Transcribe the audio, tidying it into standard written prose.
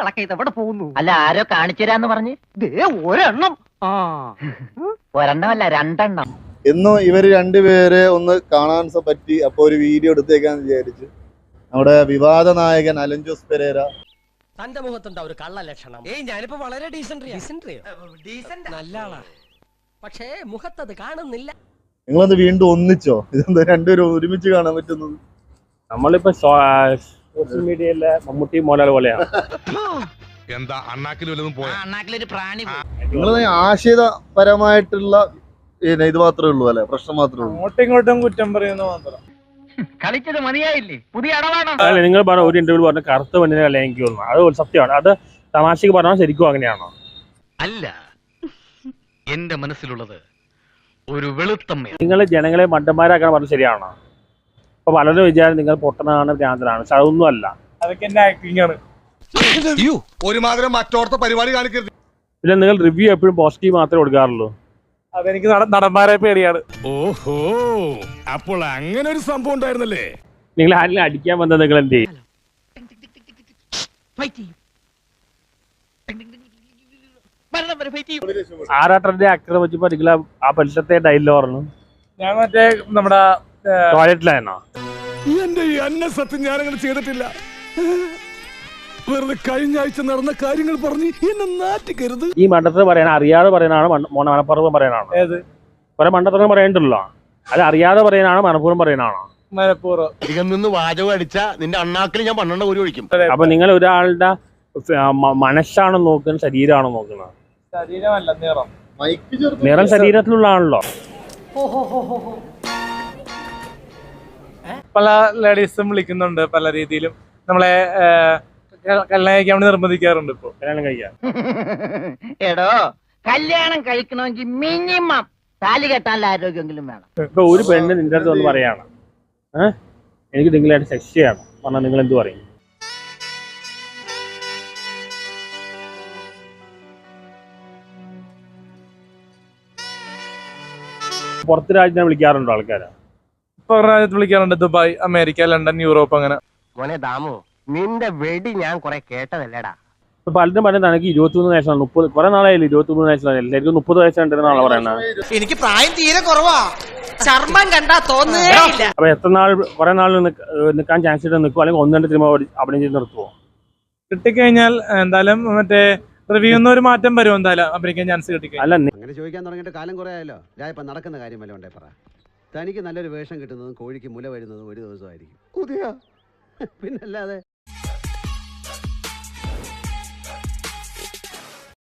കുട്ടികളൊക്കെ ഇത് എവിടെ പോകുന്നു? അല്ല, ആരോ കാണിച്ചു തരാന്ന് പറഞ്ഞ്. ദേ ഒരെണ്ണം. ഒരെണ്ണമല്ല, രണ്ടെണ്ണം. എന്നും ഇവര് രണ്ടുപേരെ ഒന്ന് കാണാൻ പറ്റി. അപ്പൊ ഒരു വീഡിയോ എടുത്തേക്കാന്ന് വിചാരിച്ചു. നമ്മുടെ വിവാദ നായകൻ അലൻ ജോസ് പെരേര. തന്റെ മുഖത്തുണ്ടാ ഒരു കള്ള ലക്ഷണം. ഞാനിപ്പോ വളരെ ഡീസന്റ് നല്ല ആളാ, പക്ഷേ മുഖത്തത് കാണുന്നില്ല. നിങ്ങളത് വീണ്ടും ഒന്നിച്ചോ? ഇതെന്താ രണ്ടുപേരും ഒരുമിച്ച് കാണാൻ പറ്റുന്നത്? നമ്മളിപ്പോ സോഷ്യൽ മീഡിയയിലെ മമ്മൂട്ടി മോഹൻലാൽ പോലെയാണ്. എന്താ അണ്ണാക്കിലൊരു പ്രാണി. നിങ്ങൾ ആശയപരമായിട്ടുള്ള ഇത് മാത്രമേ ഉള്ളൂ അല്ലെ? പ്രശ്നം മാത്രമേ ഉള്ളൂ. അങ്ങോട്ടും ഇങ്ങോട്ടും കുറ്റം പറയുന്ന മാത്രം. കളിച്ചത് മതിയായില്ലേ? പുതിയ അടവാണോ? അല്ല, നിങ്ങൾ പറഞ്ഞ ഒരു ഇന്റർവ്യൂ പറഞ്ഞ കറുത്ത പെണ്ണിനെ കല്യാണം എനിക്ക് തോന്നുന്നു. അത് ഒരു സത്യമാണ്. അത് തമാശക്ക് പറഞ്ഞാൽ ശരിക്കും അങ്ങനെയാണോ? അല്ല, എന്റെ മനസ്സിലുള്ളത് ഒരു വെളുത്തമ്മയാണ്. നിങ്ങൾ ജനങ്ങളെ മണ്ടന്മാരാക്കാൻ പറഞ്ഞത് ശരിയാണോ? അപ്പൊ പലരും വിചാരം നിങ്ങൾ പൊട്ടനാണ്, ഭ്രാന്തനാണ്. പക്ഷെ അതൊന്നും അല്ല. അതൊക്കെ എന്റെ ആക്ടിങ് ആണ്. ഒരുമാതിരി മറ്റോടത്തെ പരിപാടി കാണിക്കരുത്. പിന്നെ നിങ്ങൾ റിവ്യൂ എപ്പോഴും പോസിറ്റീവ് മാത്രമേ കൊടുക്കാറുള്ളൂ. അതെനിക്ക് നടന്മാരെ പേടിയാണ്. ഓഹോ, അപ്പോൾ അങ്ങനെ ഒരു സംഭവം ഉണ്ടായിരുന്നല്ലേ? നിങ്ങൾ ആരെങ്കിലും അടിക്കാൻ വന്നത് നിങ്ങൾ എന്ത് ചെയ്യും? ആറാട്ടന്റെ ആക്രമിച്ചപ്പോ നിങ്ങൾ ആ പരിസരത്തെ ഡയലോഗ് പറഞ്ഞു. ഞാൻ മറ്റേ നമ്മുടെ ടോയ്ലറ്റിലായിരുന്നോ? എന്റെ ഈ അന്ന സത്യം ഞാനങ്ങനെ ചെയ്തിട്ടില്ല. വെറുതെ കഴിഞ്ഞ ആഴ്ച നടന്ന കാര്യങ്ങൾ പറഞ്ഞ് എന്നെ നാറ്റിക്കരുത്. ഈ മണ്ടത്തര പറയാൻ അറിയാതെ പറയാനാണ് മനഃപൂർവ്വം പറയാനാണ്? കുറെ മണ്ടത്തരം പറയണ്ടല്ലോ. അത് അറിയാതെ പറയാനാണ് മനഃപൂർവ്വം പറയാനാണോ? അധികം നിന്ന് വാചകം അടിച്ച നിന്റെ അണ്ണാക്കിൽ ഞാൻ 12 കോരി ഒഴിക്കും. അപ്പൊ നിങ്ങൾ ഒരാളുടെ മനസ്സാണോ നോക്കുന്നത്, ശരീരമാണോ നോക്കുന്നത്? ശരീരമല്ല, നിറം. നിറം ശരീരത്തിലുള്ള ആണല്ലോ. പല ലേഡീസും വിളിക്കുന്നുണ്ട്, പല രീതിയിലും നമ്മളെ കല്യാണം കഴിക്കാൻ വേണ്ടി നിർബന്ധിക്കാറുണ്ട്. ഇപ്പൊ കല്യാണം കഴിക്കാൻ എടോ, കല്യാണം കഴിക്കണമെങ്കിൽ മിനിമം താലി കെട്ടാനുള്ള ആരോഗ്യമെങ്കിലും വേണം. ഇപ്പൊ ഒരു പെണ്ണ് നിന്റെ അടുത്ത് വന്ന് പറയാണ്, എനിക്ക് നിങ്ങളായിട്ട് സെക്സ് ചെയ്യണം പറഞ്ഞാൽ നിങ്ങൾ എന്ത് പറയും? പുറത്ത് രാജ്യത്തിനെ വിളിക്കാറുണ്ടോ ആൾക്കാര്? പുറം രാജ്യത്ത് വിളിക്കാറുണ്ട്. ദുബായ്, അമേരിക്ക, ലണ്ടൻ, യൂറോപ്പ്, അങ്ങനെ. മോനെ ദാമു, നിന്റെ വെടി ഞാൻ കുറെ കേട്ടതല്ലേടാ. ഇപ്പൊ പലരും പറയുന്നത് എനിക്ക് 23 വയസ്സാണ്, 30 കുറെ നാളായാലും 23 വയസ്സാണ്. എല്ലാവർക്കും 30 വയസ്സുണ്ടെന്നാണ് പറയുന്നത്. എനിക്ക് പ്രായം തീരെ കുറവാ, ചർമ്മം കണ്ടാ തോന്നുകയില്ല. അപ്പൊ എത്ര നാൾ, കുറെ നാൾ നിൽക്കാൻ ചാൻസ് ഇട്ട് നിൽക്കുമോ, അല്ലെങ്കിൽ 1-2 സിനിമ അഭിനയം ചെയ്ത് നിർത്തുവോ? കിട്ടിക്കഴിഞ്ഞാൽ എന്തായാലും മറ്റേ റിവ്യൂ ഒരു മാറ്റം വരും. എന്തായാലും അഭിനയിക്കാൻ ചാൻസ് കിട്ടിക്കഴിഞ്ഞാൽ. അല്ല, അങ്ങനെ ചോദിക്കാൻ തുടങ്ങിയിട്ട് കാലം കുറെ ആയല്ലോ. ഞാൻ ഇപ്പൊ നടക്കുന്ന കാര്യം വല്ല ഉണ്ടേ പറ. തനിക്ക് നല്ലൊരു വേഷം കിട്ടുന്നതും കോഴിക്ക് മുല വരുന്നതും ഒരു ദിവസമായിരിക്കും. പിന്നല്ലാതെ